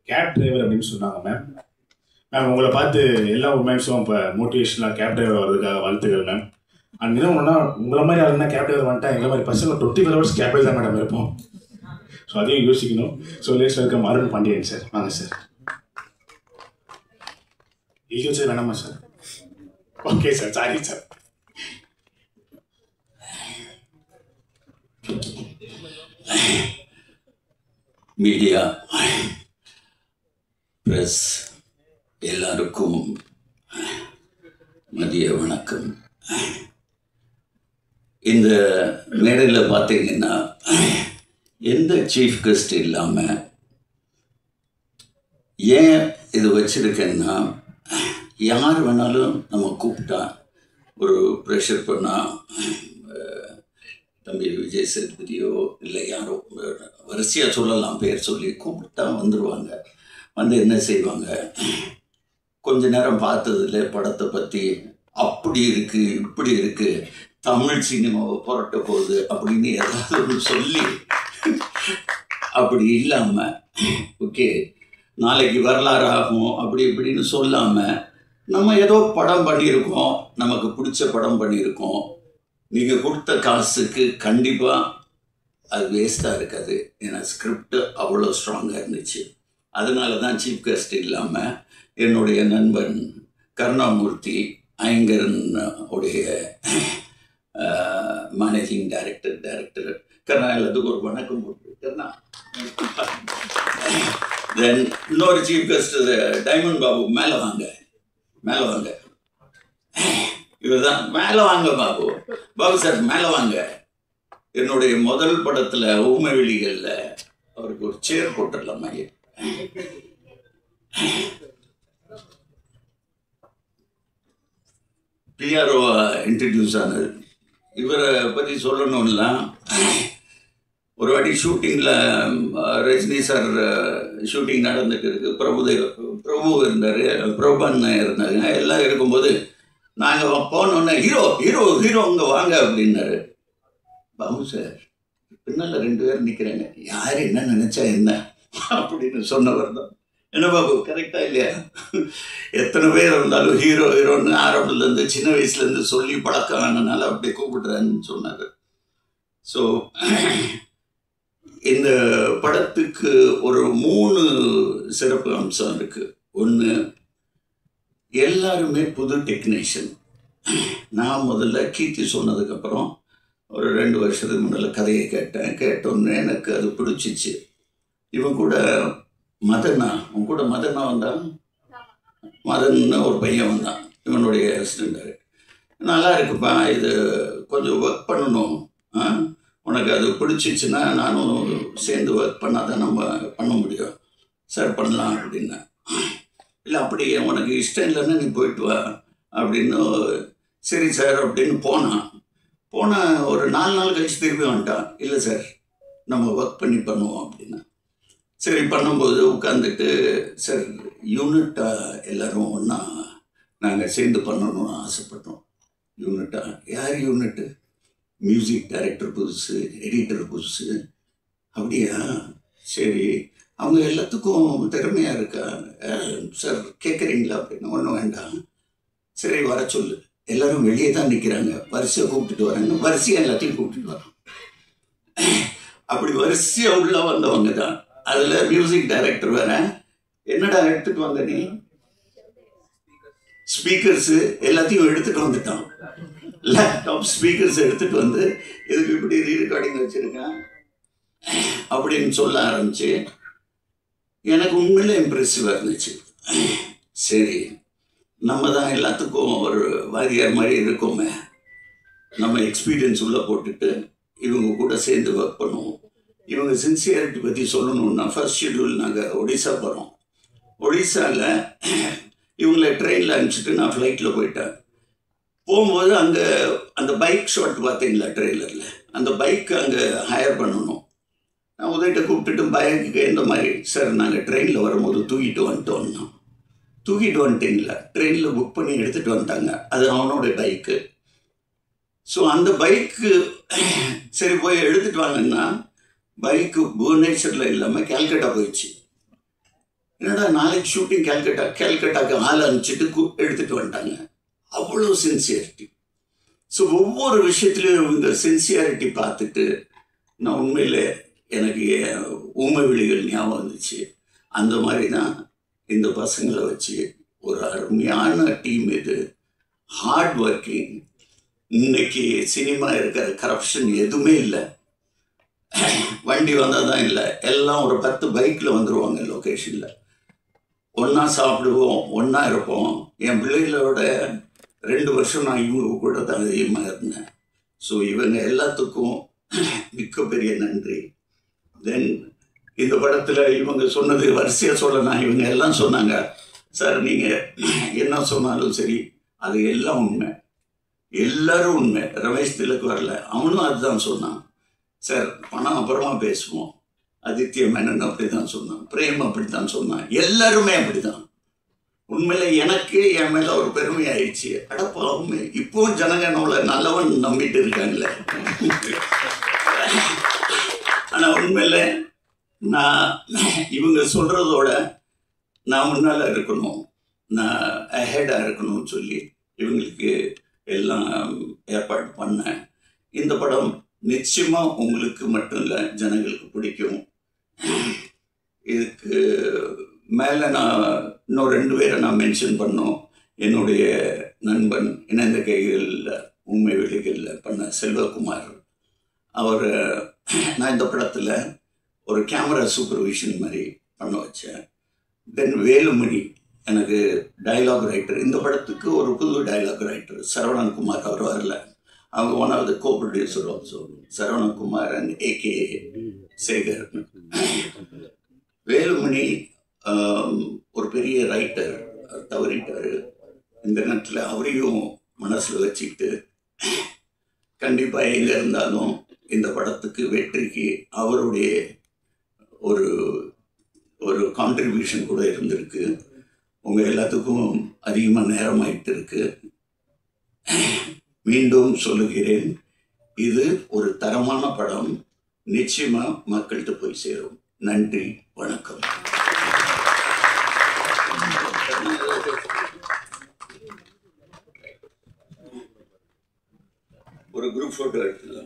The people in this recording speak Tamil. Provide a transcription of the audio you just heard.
கேப் டிரைவர் அப்படின்னு சொன்னாங்க மேம். மேம் உங்களை பார்த்து எல்லா உமன்ஸும் இப்போ மோட்டிவேஷனாக கேப் டிரைவர் வர்றதுக்காக வாழ்த்துக்கள் மேம். அண்ட் இன்னும் ஒன்றா உங்களை மாதிரி ஆளுனா கேப் டிரைவர் வந்துட்டா எங்களை மாதிரி பசங்க 24 hours கேப்பில் தான் மேடம் இருப்போம். ஸோ அதையும் யோசிக்கணும். So let's welcome Arun Pandian sir. வாங்க சார். ஈகோ சார் வேணாமா sir? Okay sir, sorry sir. Media press எல்லாருக்கும் மதிய வணக்கம். இந்த மேடையில் பார்த்தீங்கன்னா எந்த சீஃப் கெஸ்ட் இல்லாமல் ஏன் இது வச்சுருக்கேன்னா, யார் வேணாலும் நம்ம கூப்பிட்டா ஒரு ப்ரெஷர் பண்ணால் தம்பி விஜய் சேதுபதியோ இல்லை யாரோ வரிசையாக சொல்லலாம், பேர் சொல்லி கூப்பிட்டா வந்துடுவாங்க. வந்து என்ன செய்வாங்க, கொஞ்ச நேரம் பார்த்ததில்ல படத்தை பற்றி அப்படி இருக்குது இப்படி இருக்குது, தமிழ் சினிமாவை புரட்ட போகுது அப்படின்னு ஏதாவது ஒன்று சொல்லி, அப்படி இல்லாமல் ஓகே நாளைக்கு வரலாறு ஆகும் அப்படி இப்படின்னு சொல்லாமல் நம்ம ஏதோ படம் பண்ணியிருக்கோம், நமக்கு பிடிச்ச படம் பண்ணியிருக்கோம், நீங்கள் கொடுத்த காசுக்கு கண்டிப்பாக அது வேஸ்ட்டாக இருக்காது. ஏன்னா ஸ்கிரிப்ட் அவ்வளோ ஸ்ட்ராங்காக இருந்துச்சு. அதனால தான் சீஃப் கெஸ்ட் இல்லாமல் என்னுடைய நண்பன் கருணாமூர்த்தி ஐங்கரன் உடைய மேனேஜிங் டைரக்டர் கருணா எல்லாத்துக்கும் ஒரு வணக்கம் போட்டு கருணா. தென் இன்னொரு சீஃப் கெஸ்ட் டைமண்ட் பாபு. மேலே வாங்க இவர் தான். மேலே வாங்க பாபு சார், மேலே வாங்க. என்னுடைய முதல் படத்தில் ஊமை வெளிகளில் அவருக்கு ஒரு சேர் போட்டுடலாமா? பிஆர்ஓ இன்ட்ரடியூஸ் ஆனது. இவரை பற்றி சொல்லணும்னா, ஒரு வாட்டி ஷூட்டிங்கில் ரஜினி சார் ஷூட்டிங் நடந்துட்டு இருக்கு, பிரபு இருந்தார், பிரபன் இருந்தாங்க, எல்லாம் இருக்கும்போது நாங்கள் போனோன்னே ஹீரோ இங்கே வாங்க அப்படின்னாரு. பாபு சார் பின்னால் 2 பேர் நிற்கிறாங்க, யார் என்ன நினச்சா என்ன அப்படின்னு சொன்னவர் தான். என்ன பாபு கரெக்டாக இல்லையா? எத்தனை பேர் இருந்தாலும் ஹீரோன்னு ஆரம்பத்துலேருந்து சின்ன வயசுலேருந்து சொல்லி பழக்கம் ஆனதுனால அப்படி கூப்பிடுறேன்னு சொன்னார். ஸோ இந்த படத்துக்கு ஒரு 3 சிறப்பு அம்சம் இருக்குது. ஒன்று, எல்லாருமே புது டெக்னீஷியன். நான் முதல்ல கீர்த்தி சொன்னதுக்கப்புறம் ஒரு 2 வருஷத்துக்கு முன்னால் கதையை கேட்டோன்னு எனக்கு அது பிடிச்சிச்சு. இவன் கூட மதனா வந்தான். மதன்னு ஒரு பையன் வந்தான், இவனுடைய அசிஸ்டண்ட். நல்லா இருக்குப்பா, இது கொஞ்சம் ஒர்க் பண்ணணும், உனக்கு அது பிடிச்சிச்சுன்னா நானும் சேர்ந்து ஒர்க் பண்ணால் தான் நம்ம பண்ண முடியும் சார், பண்ணலாம் அப்படின்னா. இல்லை அப்படி உனக்கு இஷ்டம் இல்லைன்னா நீ போயிட்டு வா அப்படின்னு. சரி சார் அப்படின்னு போன ஒரு 4 நாள் கழிச்சு திரும்பி வந்துட்டான். இல்லை சார் நம்ம ஒர்க் பண்ணி பண்ணுவோம் அப்படின்னா. சரி பண்ணும்போது உட்காந்துட்டு, சார் யூனிட்டாக எல்லோரும் ஒன்றா நாங்கள் சேர்ந்து பண்ணணும்னு ஆசைப்பட்டோம். யூனிட்டாக யார் யூனிட்டு? மியூசிக் டைரக்டர் புதுசு, எடிட்டர் புதுசு. அப்படியா? சரி, அவங்க எல்லாத்துக்கும் திறமையாக இருக்கா சார் கேட்குறீங்களா அப்படின்னு. ஒன்றும் வேண்டாம், சரி வர சொல்லு. எல்லோரும் வெளியே தான் நிற்கிறாங்க, வரிசையை கூப்பிட்டுட்டு வராங்க, வரிசையாக எல்லாத்தையும் கூப்பிட்டுட்டு வரோம். அப்படி வரிசையாக உள்ள வந்தவங்க தான். அதில் மியூசிக் டைரக்டர் வேற. என்னடா எடுத்துகிட்டு வந்த நீ? ஸ்பீக்கர்ஸு எல்லாத்தையும் எடுத்துகிட்டு வந்துட்டான். லேப்டாப் ஸ்பீக்கர்ஸ் எடுத்துகிட்டு வந்து இதுக்கு இப்படி ரீரெக்கார்டிங் வச்சுருக்கேன் அப்படின்னு சொல்ல ஆரம்பிச்சு எனக்கு உண்மையிலே இம்ப்ரெசிவாக இருந்துச்சு. சரி, நம்ம தான் எல்லாத்துக்கும் ஒரு வாரியார் மாதிரி இருக்கோமே, நம்ம எக்ஸ்பீரியன்ஸ் உள்ளே போட்டுட்டு இவங்க கூட சேர்ந்து ஒர்க் பண்ணுவோம். இவங்க சின்சியாரிட்டி பற்றி சொல்லணுன்னா, ஃபர்ஸ்ட் ஷெட்யூல் நாங்கள் ஒடிசா போகிறோம். ஒடிசாவில் இவங்களை ட்ரெயினில் அனுப்பிச்சிட்டு நான் ஃப்ளைட்டில் போயிட்டேன். போகும்போது அங்கே அந்த பைக் ஷாட் பார்த்தீங்களா ட்ரெய்லரில், அந்த பைக் அங்கே ஹையர் பண்ணணும். நான் உதவிட்ட கூப்பிட்டுட்டு பைக்கு எந்த மாதிரி, சார் நாங்கள் ட்ரெயினில் வரும்போது தூக்கிட்டு வந்துட்டோம்னா. தூக்கிட்டு வந்துட்டீங்களா? ட்ரெயினில் புக் பண்ணி எடுத்துகிட்டு வந்துட்டாங்க, அது அவனோட பைக்கு. ஸோ அந்த பைக்கு சரி போய் எடுத்துகிட்டு வாங்கன்னா, பைக்கு புவனேஸ்வரில் இல்லாமல் கேல்கட்டா போயிடுச்சு. என்னடா நாளைக்கு ஷூட்டிங் கேல்கட்டாக்கு ஆள் அனுப்பிச்சிட்டு எடுத்துகிட்டு வந்துட்டாங்க. அவ்வளோ சின்சியாரிட்டி. ஸோ ஒவ்வொரு விஷயத்துலையும் இவங்க சின்சியாரிட்டி பார்த்துட்டு நான் உண்மையில் எனக்கு ஊமை விழிகள் ஞாபகம் வந்துச்சு. அந்த மாதிரி தான் இந்த பசங்களை வச்சு ஒரு அருமையான டீம். இது ஹார்ட் ஒர்க்கிங். இன்னைக்கு சினிமா இருக்கிற கரப்ஷன் எதுவுமே இல்லை. வண்டி வந்தால் தான் இல்லை, எல்லாம் ஒரு 10 பைக்கில் வந்துடுவாங்க லொக்கேஷனில். ஒன்றா சாப்பிடுவோம், ஒன்றா இருப்போம். என் பிள்ளைகளோட 2 வருஷம் நான் இவங்க கூட தான் அதிகமாக இருந்தேன். ஸோ இவங்க எல்லாத்துக்கும் மிக்க பெரிய நன்றி. தென் இந்த படத்தில் இவங்க சொன்னது வரிசையாக சொல்லலாம். இவங்க எல்லாம் சொன்னாங்க, சார் நீங்கள் என்ன சொன்னாலும் சரி அது எல்லாம் உண்மை, எல்லாரும் உண்மை. ரமேஷ் திலக் வரல, அவனும் அதுதான் சொன்னான். சார் பணம் அப்புறமா பேசுவோம். ஆதித்ய மேனன் அப்படி தான் சொன்னான், பிரேம் அப்படி தான் சொன்னான், எல்லாருமே அப்படி தான். உண்மையில் எனக்கு என் மேலே ஒரு பெருமை ஆயிடுச்சு. அடப்பாவுமே இப்போவும் ஜனங்க நம்மளை நல்லவன் நம்பிட்டு இருக்காங்களே. ஆனால் உண்மையில் நான் இவங்க சொல்கிறதோட நான் முன்னால் இருக்கணும், நான் அஹெடாக இருக்கணும்னு சொல்லி இவங்களுக்கு எல்லாம் ஏற்பாடு பண்ணேன். இந்த படம் நிச்சயமாக உங்களுக்கு மட்டும் இல்லை, ஜனங்களுக்கு பிடிக்கும். இதுக்கு மேலே நான் இன்னும் 2 பேரை நான் மென்ஷன் பண்ணோம். என்னுடைய நண்பன் இணைந்த கைகளில் ஊமை விழிகளில் பண்ண செல்வகுமார், அவர் நான் இந்த படத்தில் ஒரு கேமரா சூப்பர்விஷன் மாதிரி பண்ண வச்சேன். தென் வேலுமணி எனக்கு டைலாக் ரைட்டர். இந்த படத்துக்கு ஒரு புது டைலாக் ரைட்டர் சரவணன் குமார், அவர் வரல. அவங்க one of the co producer also, Saravanan Kumar and AK Sekar. Velumani ஒரு பெரிய ரைட்டர், தவறிட்டார். இந்த நேரத்தில் அவரையும் மனசில் வச்சுக்கிட்டு கண்டிப்பாக எங்கே இருந்தாலும் இந்த படத்துக்கு வெற்றிக்கு அவருடைய ஒரு கான்ட்ரிபியூஷன் கூட இருந்திருக்கு. உங்கள் எல்லாத்துக்கும் அதிகமாக நேரமாயிட்டு இருக்கு. மீண்டும் சொல்லுகிறேன், இது ஒரு தரமான படம், நிச்சயமாக மக்கள்கிட்ட போய் சேரும். நன்றி, வணக்கம். ஒரு குரூப் ஃபோட்டோ எடுத்துக்கலாம்.